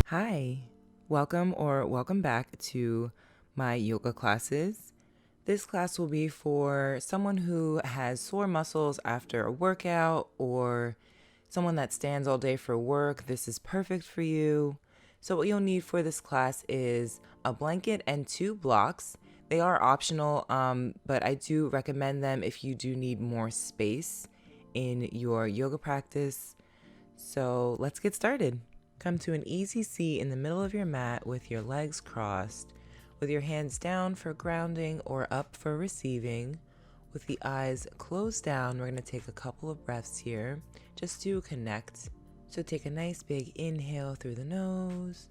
Hi, welcome back to my yoga classes. This class will be for someone who has sore muscles after a workout or someone that stands all day for work. This is perfect for you. So what you'll need for this class is a blanket and 2 blocks. They are optional, but I do recommend them if you do need more space in your yoga practice. So let's get started. Come to an easy seat in the middle of your mat with your legs crossed, with your hands down for grounding or up for receiving. With the eyes closed down, we're going to take a couple of breaths here just to connect. So take a nice big inhale through the nose,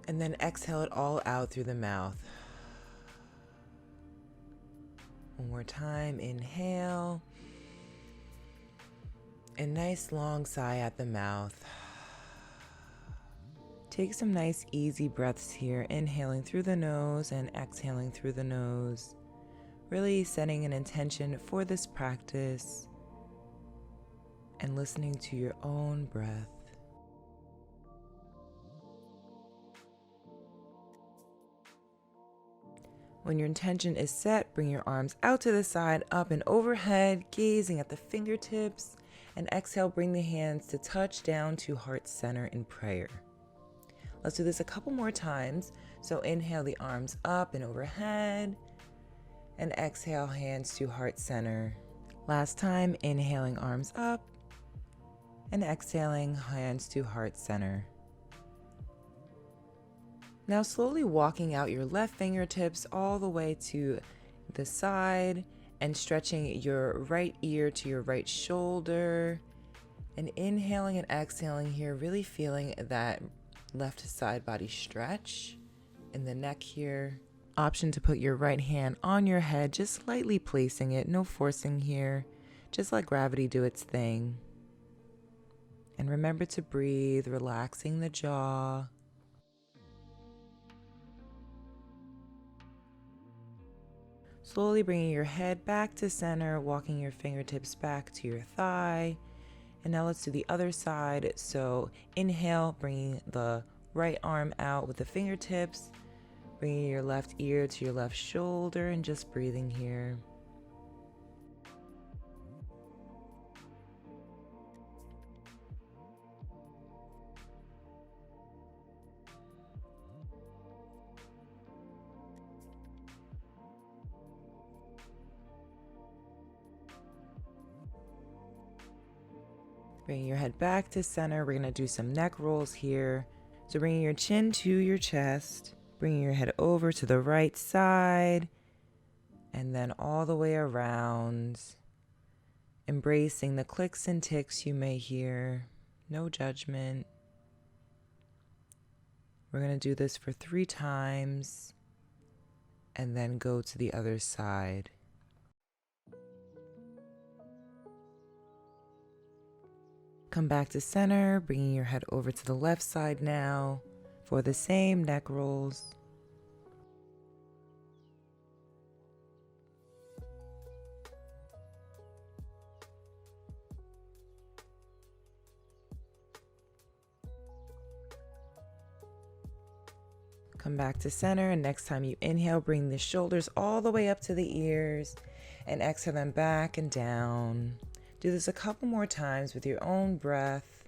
and then exhale it all out through the mouth. One more time, inhale. A nice long sigh at the mouth. Take some nice easy breaths here, inhaling through the nose and exhaling through the nose. Really setting an intention for this practice and listening to your own breath. When your intention is set, bring your arms out to the side, up and overhead, gazing at the fingertips. And exhale, bring the hands to touch down to heart center in prayer. Let's do this a couple more times. So inhale the arms up and overhead, and exhale hands to heart center. Last time, inhaling arms up and exhaling hands to heart center. Now slowly walking out your left fingertips all the way to the side and stretching your right ear to your right shoulder, and inhaling and exhaling here, really feeling that left side body stretch in the neck here. Option to put your right hand on your head, just lightly placing it, no forcing here, just let gravity do its thing. And remember to breathe, relaxing the jaw. Slowly bringing your head back to center, walking your fingertips back to your thigh. And now let's do the other side. So inhale, bringing the right arm out with the fingertips, bringing your left ear to your left shoulder, and just breathing here. Bringing your head back to center, we're going to do some neck rolls here. So bringing your chin to your chest, bringing your head over to the right side, and then all the way around. Embracing the clicks and ticks you may hear, no judgment. We're going to do this for 3 times, and then go to the other side. Come back to center, bringing your head over to the left side now for the same neck rolls. Come back to center, and next time you inhale, bring the shoulders all the way up to the ears, and exhale them back and down. Do this a couple more times with your own breath.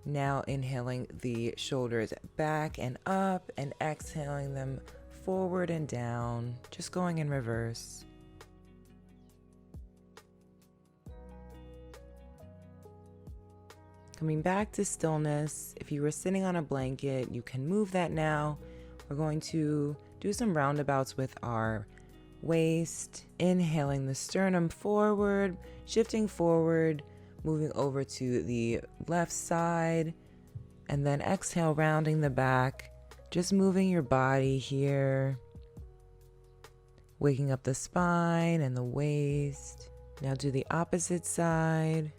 Now inhaling the shoulders back and up, and exhaling them forward and down, just going in reverse. Coming back to stillness. If you were sitting on a blanket, you can move that now. We're going to do some roundabouts with our waist, inhaling the sternum forward, shifting forward, moving over to the left side, and then exhale, rounding the back, just moving your body here, waking up the spine and the waist. Now do the opposite side.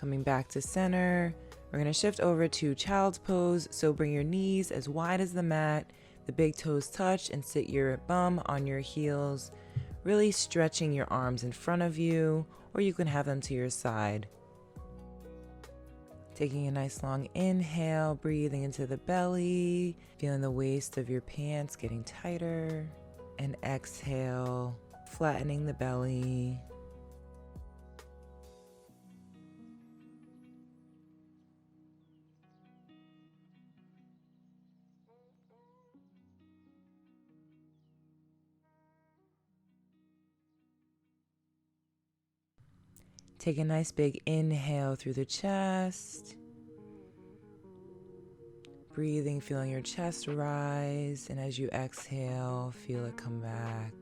Coming back to center, we're going to shift over to child's pose. So bring your knees as wide as the mat, the big toes touch, and sit your bum on your heels, really stretching your arms in front of you, or you can have them to your side. Taking a nice long inhale, breathing into the belly, feeling the waist of your pants getting tighter, and exhale, flattening the belly. Take a nice big inhale through the chest. Breathing, feeling your chest rise, and as you exhale, feel it come back.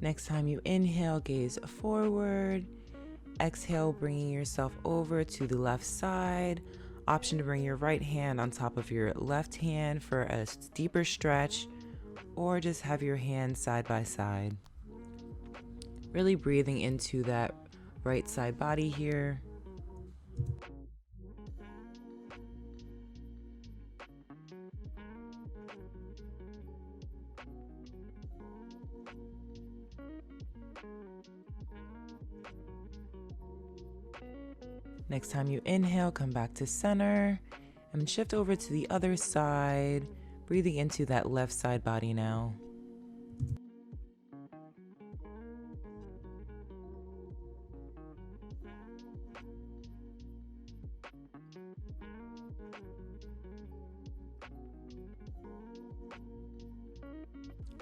Next time you inhale, gaze forward. Exhale, bringing yourself over to the left side. Option to bring your right hand on top of your left hand for a deeper stretch, or just have your hands side by side. Really breathing into that right side body here. Next time you inhale, come back to center and shift over to the other side, breathing into that left side body now.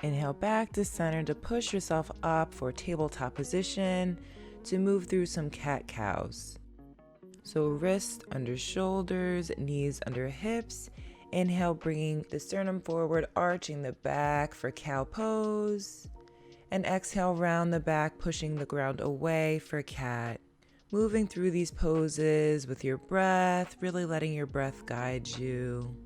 Inhale back to center to push yourself up for tabletop position to move through some cat-cows. So wrists under shoulders, knees under hips. Inhale, bringing the sternum forward, arching the back for cow pose. And exhale, round the back, pushing the ground away for cat. Moving through these poses with your breath, really letting your breath guide you.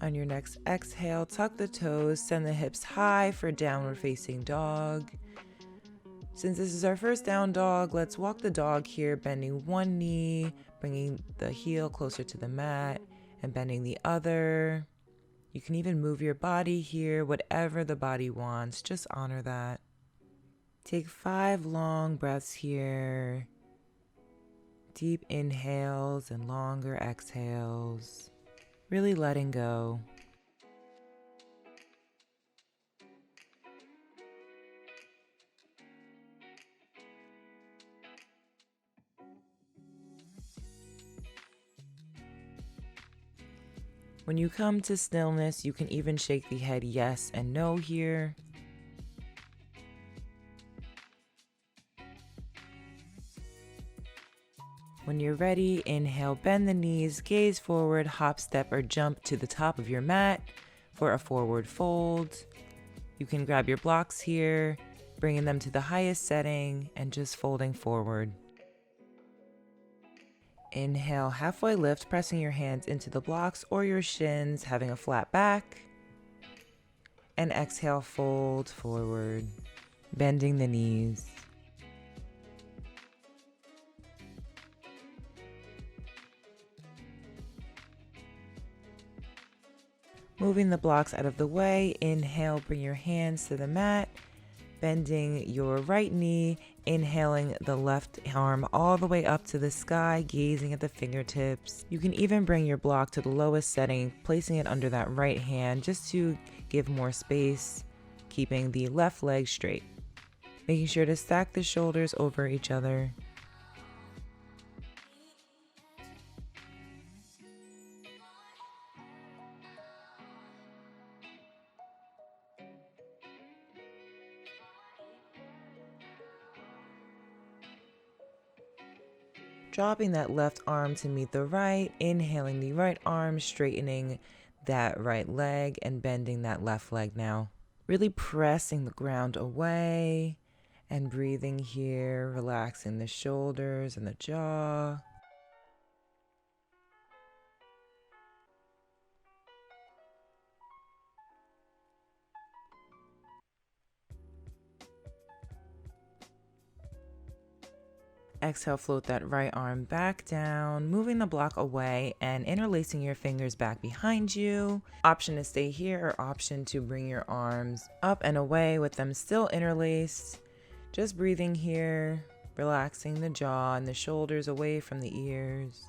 On your next exhale, tuck the toes, send the hips high for downward facing dog. Since this is our first down dog, let's walk the dog here, bending one knee, bringing the heel closer to the mat, and bending the other. You can even move your body here, whatever the body wants, just honor that. Take 5 long breaths here. Deep inhales and longer exhales. Really letting go. When you come to stillness, you can even shake the head yes and no here. When you're ready, inhale, bend the knees, gaze forward, hop, step, or jump to the top of your mat for a forward fold. You can grab your blocks here, bringing them to the highest setting and just folding forward. Inhale, halfway lift, pressing your hands into the blocks or your shins, having a flat back. And exhale, fold forward, bending the knees. Moving the blocks out of the way, inhale, bring your hands to the mat, bending your right knee, inhaling the left arm all the way up to the sky, gazing at the fingertips. You can even bring your block to the lowest setting, placing it under that right hand just to give more space, keeping the left leg straight. Making sure to stack the shoulders over each other. Dropping that left arm to meet the right, inhaling the right arm, straightening that right leg and bending that left leg now. Really pressing the ground away and breathing here, relaxing the shoulders and the jaw. Exhale, float that right arm back down, moving the block away and interlacing your fingers back behind you. Option to stay here or option to bring your arms up and away with them still interlaced. Just breathing here, relaxing the jaw and the shoulders away from the ears.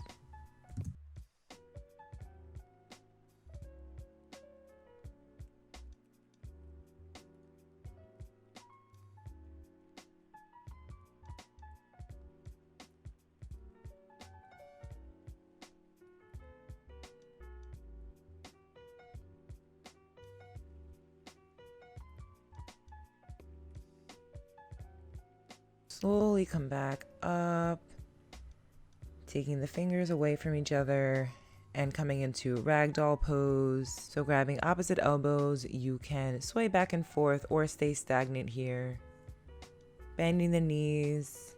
Slowly come back up, taking the fingers away from each other and coming into ragdoll pose. So grabbing opposite elbows, you can sway back and forth or stay stagnant here. Bending the knees.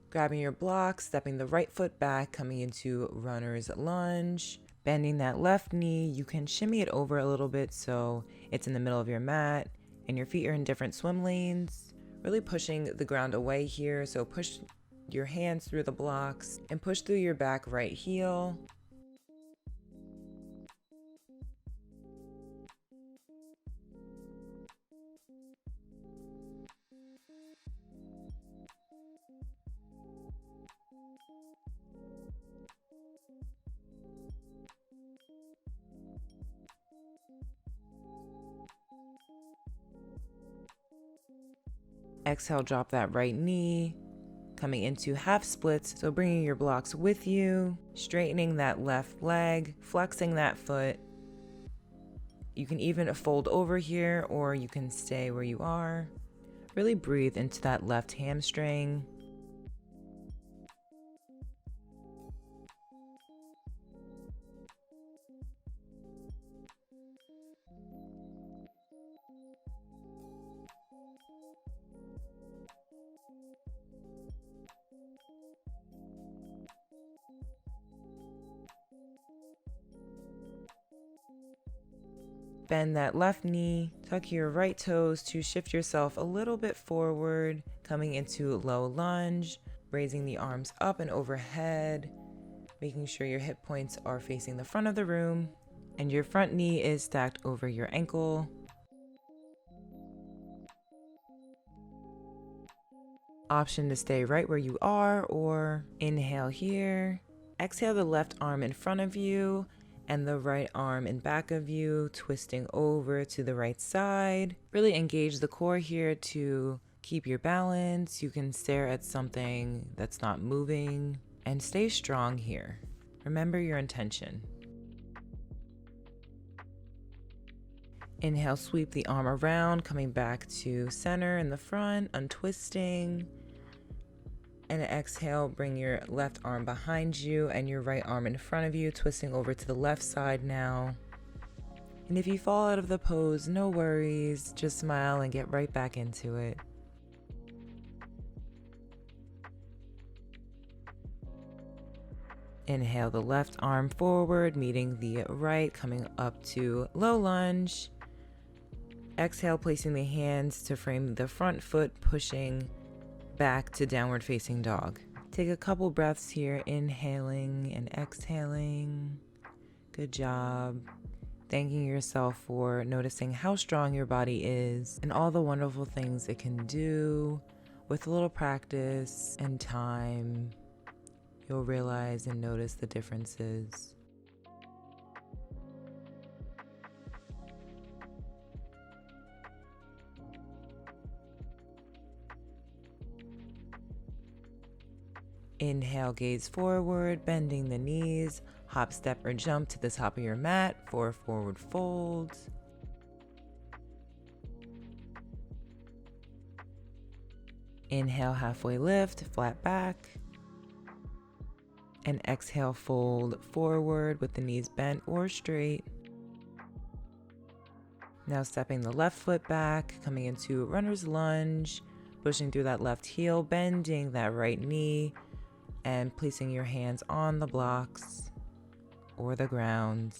Grabbing your block, stepping the right foot back, coming into runner's lunge. Bending that left knee, you can shimmy it over a little bit so it's in the middle of your mat and your feet are in different swim lanes. Really pushing the ground away here, so push your hands through the blocks and push through your back right heel. Exhale, drop that right knee, coming into half splits. So bringing your blocks with you, straightening that left leg, flexing that foot. You can even fold over here or you can stay where you are. Really breathe into that left hamstring. Bend that left knee, tuck your right toes to shift yourself a little bit forward, coming into low lunge, raising the arms up and overhead, making sure your hip points are facing the front of the room and your front knee is stacked over your ankle. Option to stay right where you are or inhale here. Exhale the left arm in front of you and the right arm in back of you, twisting over to the right side. Really engage the core here to keep your balance. You can stare at something that's not moving and stay strong here. Remember your intention. Inhale, sweep the arm around, coming back to center in the front, untwisting. And exhale, bring your left arm behind you and your right arm in front of you, twisting over to the left side now. And if you fall out of the pose, no worries, just smile and get right back into it. Inhale the left arm forward, meeting the right, coming up to low lunge. Exhale, placing the hands to frame the front foot, pushing back to downward facing dog. Take a couple breaths here, inhaling and exhaling. Good job. Thanking yourself for noticing how strong your body is and all the wonderful things it can do With a little practice and time, you'll realize and notice the differences. Inhale, gaze forward, bending the knees. Hop, step, or jump to the top of your mat for a forward fold. Inhale, halfway lift, flat back. And exhale, fold forward with the knees bent or straight. Now stepping the left foot back, coming into runner's lunge, pushing through that left heel, bending that right knee, and placing your hands on the blocks or the ground.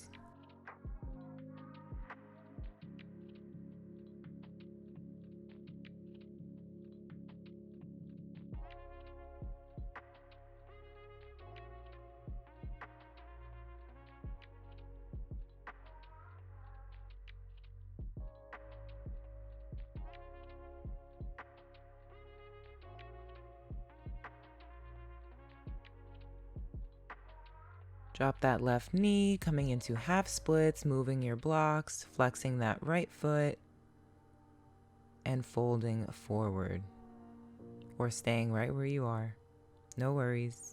Drop that left knee, coming into half splits, moving your blocks, flexing that right foot, and folding forward. Or staying right where you are. No worries.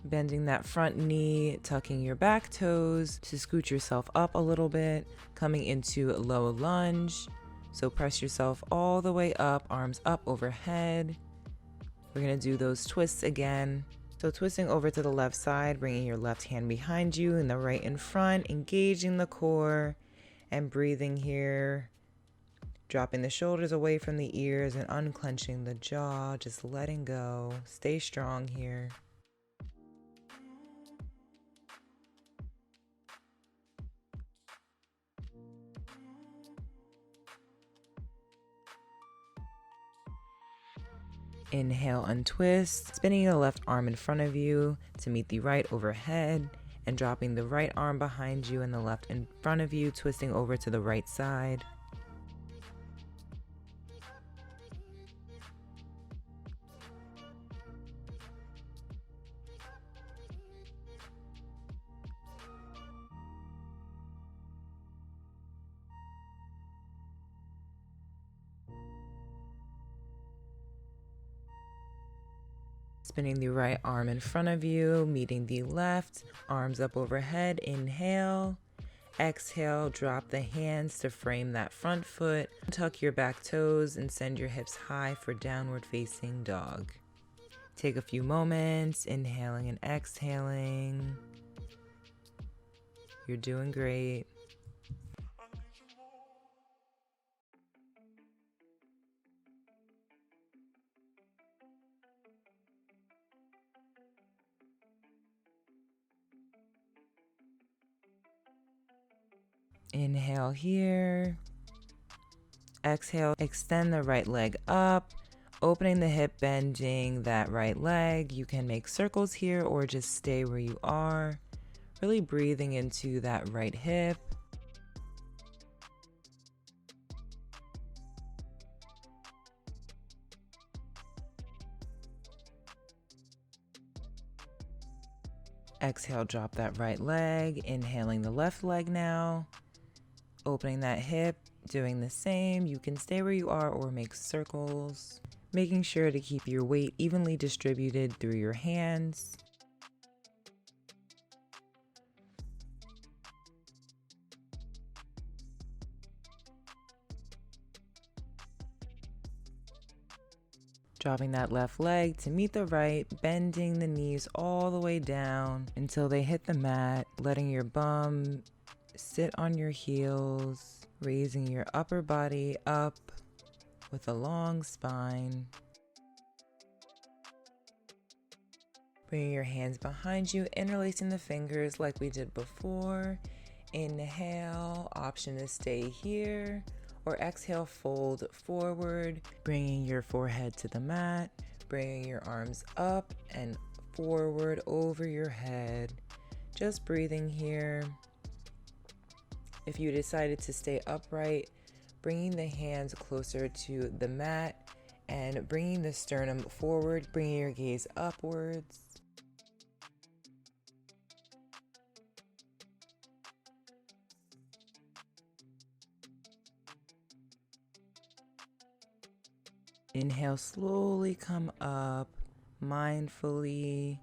Bending that front knee, tucking your back toes to scoot yourself up a little bit, coming into low lunge. So press yourself all the way up, arms up overhead. We're gonna do those twists again. So twisting over to the left side, bringing your left hand behind you and the right in front, engaging the core and breathing here. Dropping the shoulders away from the ears and unclenching the jaw, just letting go. Stay strong here. Inhale, untwist, spinning the left arm in front of you to meet the right overhead, and dropping the right arm behind you and the left in front of you, twisting over to the right side. Spinning the right arm in front of you, meeting the left, arms up overhead, inhale. Exhale, drop the hands to frame that front foot. Tuck your back toes and send your hips high for downward facing dog. Take a few moments, inhaling and exhaling. You're doing great. Inhale here. Exhale, extend the right leg up, opening the hip, bending that right leg. You can make circles here or just stay where you are. Really breathing into that right hip. Exhale, drop that right leg. Inhaling the left leg now. Opening that hip, doing the same. You can stay where you are or make circles. Making sure to keep your weight evenly distributed through your hands. Dropping that left leg to meet the right, bending the knees all the way down until they hit the mat, letting your bum sit on your heels, raising your upper body up with a long spine. Bringing your hands behind you, interlacing the fingers like we did before. Inhale, option to stay here, or exhale, fold forward, bringing your forehead to the mat, bringing your arms up and forward over your head. Just breathing here. If you decided to stay upright, bringing the hands closer to the mat and bringing the sternum forward, bringing your gaze upwards. Inhale, slowly come up, mindfully.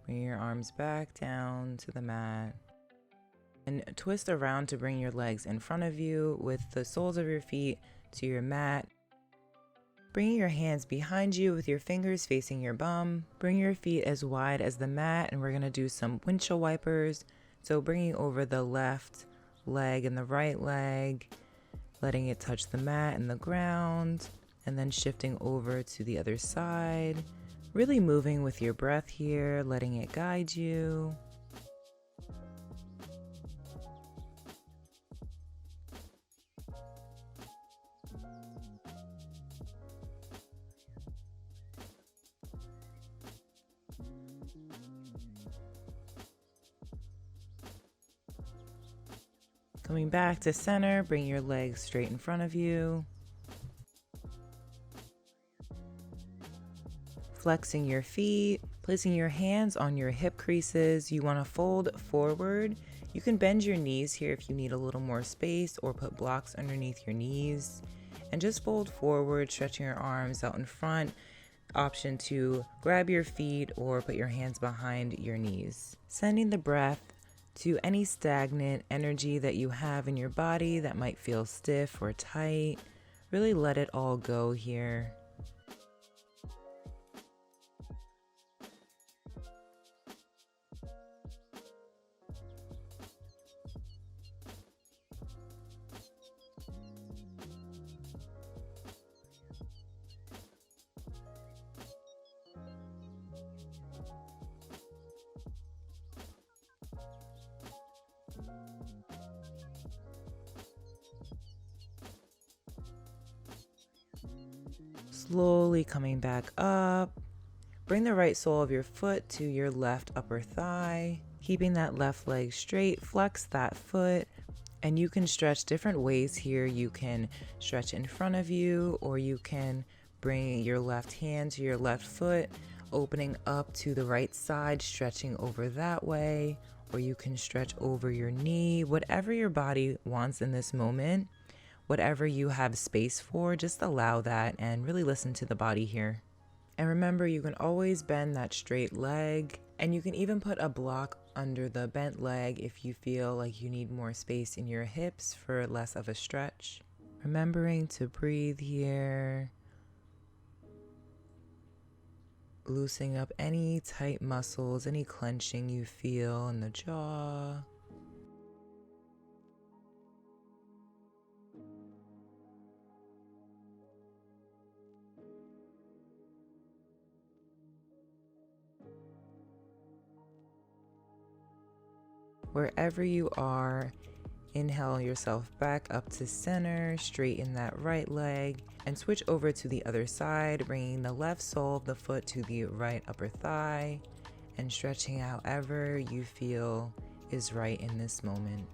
Bring your arms back down to the mat. And twist around to bring your legs in front of you with the soles of your feet to your mat. Bringing your hands behind you with your fingers facing your bum. Bring your feet as wide as the mat, and we're going to do some windshield wipers. So bringing over the left leg and the right leg, letting it touch the mat and the ground, and then shifting over to the other side. Really moving with your breath here, letting it guide you. Coming back to center, bring your legs straight in front of you. Flexing your feet, placing your hands on your hip creases. You want to fold forward. You can bend your knees here if you need a little more space, or put blocks underneath your knees. And just fold forward, stretching your arms out in front. Option to grab your feet or put your hands behind your knees. Sending the breath to any stagnant energy that you have in your body that might feel stiff or tight. Really let it all go here. Slowly coming back up. Bring the right sole of your foot to your left upper thigh. Keeping that left leg straight, flex that foot. And you can stretch different ways here. You can stretch in front of you, or you can bring your left hand to your left foot, opening up to the right side, stretching over that way. Or you can stretch over your knee, whatever your body wants in this moment. Whatever you have space for, just allow that and really listen to the body here. And remember, you can always bend that straight leg, and you can even put a block under the bent leg if you feel like you need more space in your hips for less of a stretch. Remembering to breathe here. Loosening up any tight muscles, any clenching you feel in the jaw. Wherever you are, inhale yourself back up to center, straighten that right leg, and switch over to the other side, bringing the left sole of the foot to the right upper thigh, and stretching however you feel is right in this moment.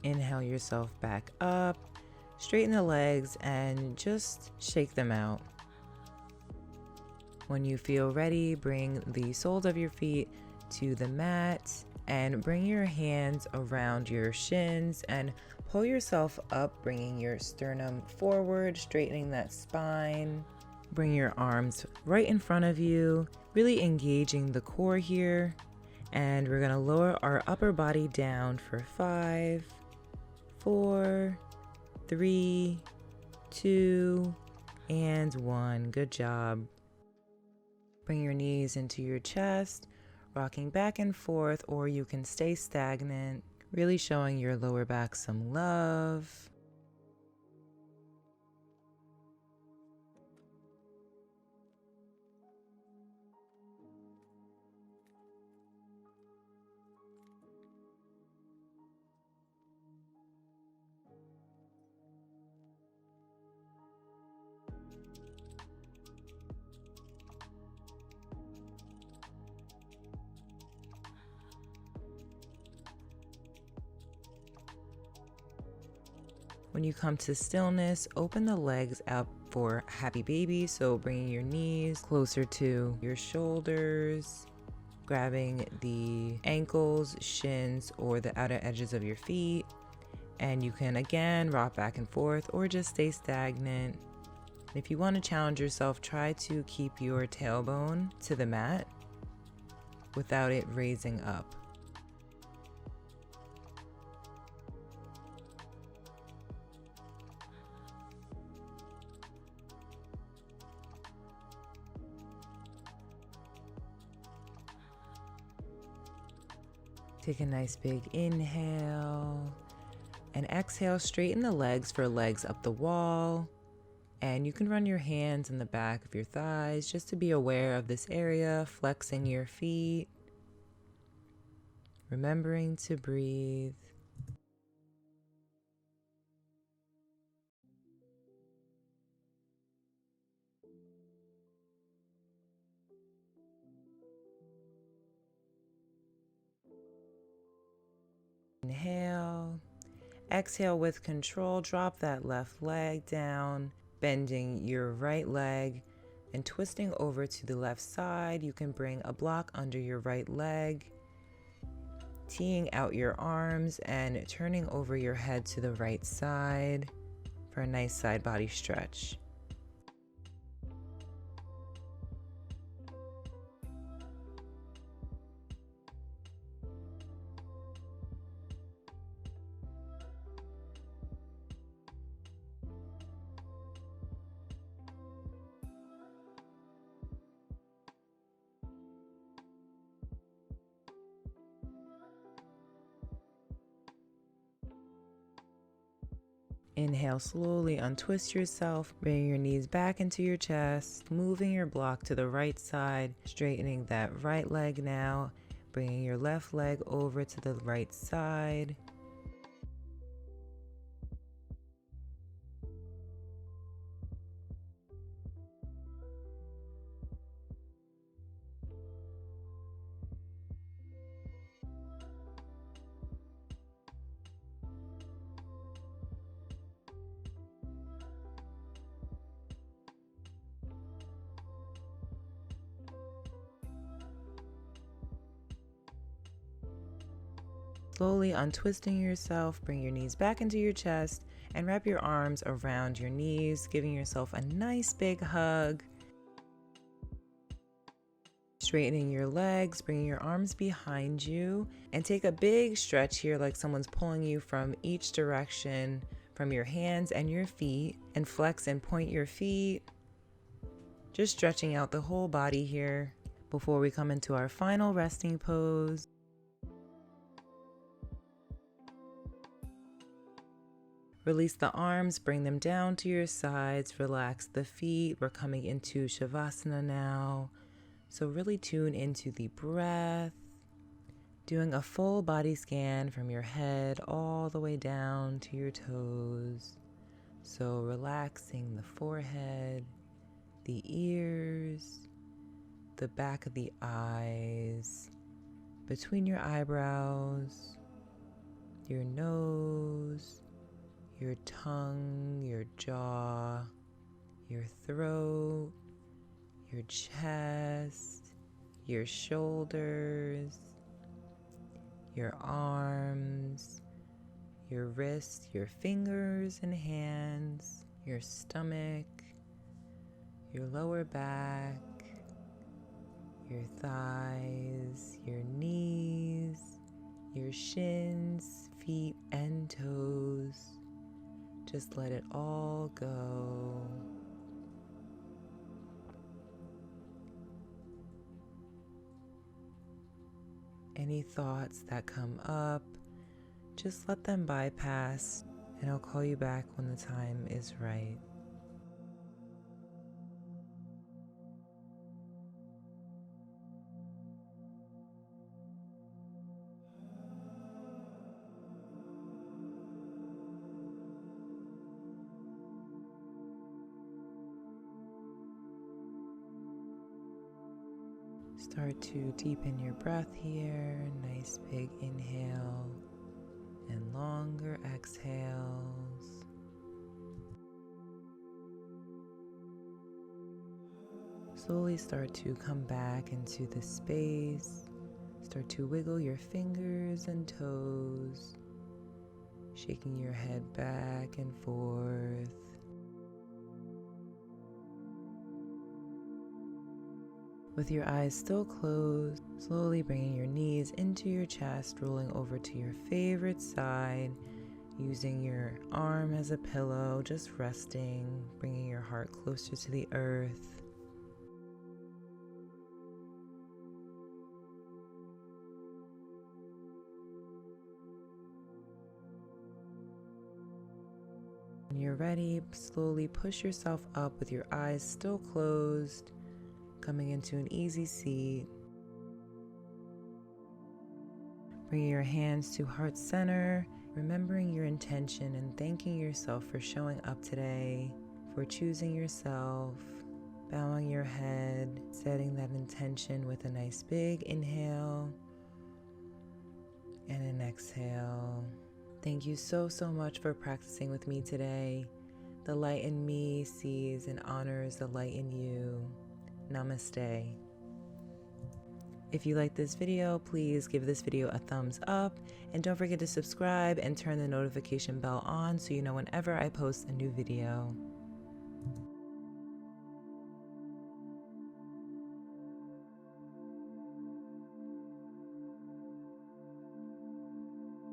Inhale yourself back up, straighten the legs, and just shake them out. When you feel ready, bring the soles of your feet to the mat and bring your hands around your shins and pull yourself up, bringing your sternum forward, straightening that spine. Bring your arms right in front of you, really engaging the core here. And we're gonna lower our upper body down for 5, 4, 3, 2, And 1. Good job. Bring your knees into your chest, rocking back and forth, or you can stay stagnant, really showing your lower back some love. When you come to stillness, open the legs up for happy baby. So bringing your knees closer to your shoulders, grabbing the ankles, shins, or the outer edges of your feet. And you can again rock back and forth or just stay stagnant. If you want to challenge yourself, try to keep your tailbone to the mat without it raising up. Take a nice big inhale and exhale. Straighten the legs for legs up the wall. And you can run your hands in the back of your thighs just to be aware of this area, flexing your feet, remembering to breathe. Inhale. Exhale with control. Drop that left leg down, bending your right leg and twisting over to the left side. You can bring a block under your right leg, teeing out your arms and turning over your head to the right side for a nice side body stretch. Inhale, slowly untwist yourself, bring your knees back into your chest, moving your block to the right side, straightening that right leg now, bringing your left leg over to the right side. Slowly untwisting yourself, bring your knees back into your chest and wrap your arms around your knees, giving yourself a nice big hug. Straightening your legs, bringing your arms behind you, and take a big stretch here like someone's pulling you from each direction from your hands and your feet, and flex and point your feet. Just stretching out the whole body here before we come into our final resting pose. Release the arms, bring them down to your sides, relax the feet. We're coming into Shavasana now. So really tune into the breath, doing a full body scan from your head all the way down to your toes. So relaxing the forehead, the ears, the back of the eyes, between your eyebrows, your nose, your tongue, your jaw, your throat, your chest, your shoulders, your arms, your wrists, your fingers and hands, your stomach, your lower back, your thighs, your knees, your shins, feet, and toes. Just let it all go. Any thoughts that come up, just let them bypass, and I'll call you back when the time is right. Start to deepen your breath here. Nice big inhale and longer exhales. Slowly start to come back into the space. Start to wiggle your fingers and toes, shaking your head back and forth. With your eyes still closed, slowly bringing your knees into your chest, rolling over to your favorite side, using your arm as a pillow, just resting, bringing your heart closer to the earth. When you're ready, slowly push yourself up with your eyes still closed, coming into an easy seat. Bringing your hands to heart center, remembering your intention and thanking yourself for showing up today, for choosing yourself, bowing your head, setting that intention with a nice big inhale and an exhale. Thank you so much for practicing with me today. The light in me sees and honors the light in you. Namaste. If you like this video, please give this video a thumbs up, and don't forget to subscribe and turn the notification bell on so you know whenever I post a new video.